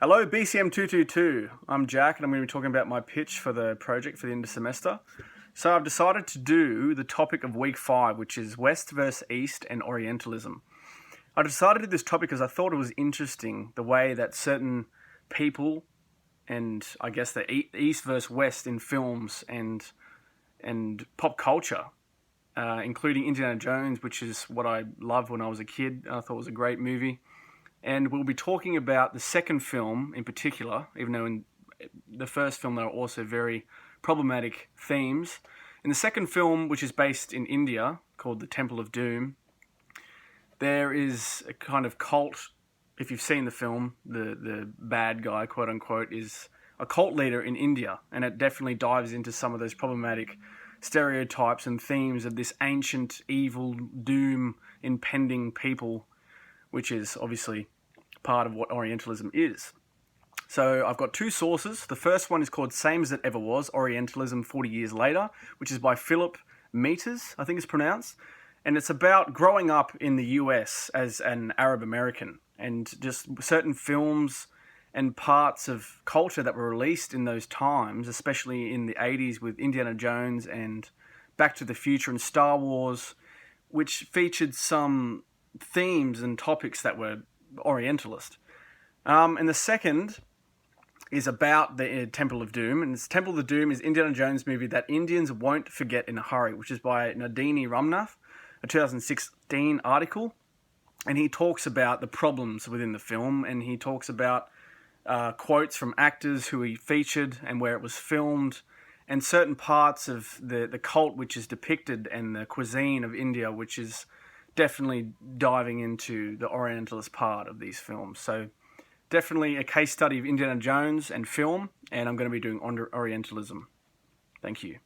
Hello, BCM 222. I'm Jack, and I'm going to be talking about my pitch for the project for the end of semester. So I've decided to do the topic of week 5, which is West versus East and Orientalism. I decided to do this topic because I thought it was interesting the way that certain people, and I guess the East versus West in films and pop culture, including Indiana Jones, which is what I loved when I was a kid. I thought it was a great movie. And we'll be talking about the second film in particular, even though in the first film there are also very problematic themes. In the second film, which is based in India, called The Temple of Doom, there is a kind of cult. If you've seen the film, the bad guy, quote unquote, is a cult leader in India, and it definitely dives into some of those problematic stereotypes and themes of this ancient, evil, doom, impending people, which is obviously part of what Orientalism is. So I've got two sources. The first one is called Same as It Ever Was, Orientalism 40 Years Later, which is by Philip Meters, I think it's pronounced. And it's about growing up in the US as an Arab American and just certain films and parts of culture that were released in those times, especially in the 80s with Indiana Jones and Back to the Future and Star Wars, which featured some themes and topics that were Orientalist. And the second is about the Temple of Doom. And this Temple of Doom is Indiana Jones movie that Indians won't forget in a hurry, which is by Nadini Ramnath, a 2016 article. And he talks about the problems within the film, and he talks about quotes from actors who he featured and where it was filmed, and certain parts of the cult which is depicted and the cuisine of India, which is definitely diving into the Orientalist part of these films. So definitely a case study of Indiana Jones and film, and I'm going to be doing Orientalism. Thank you.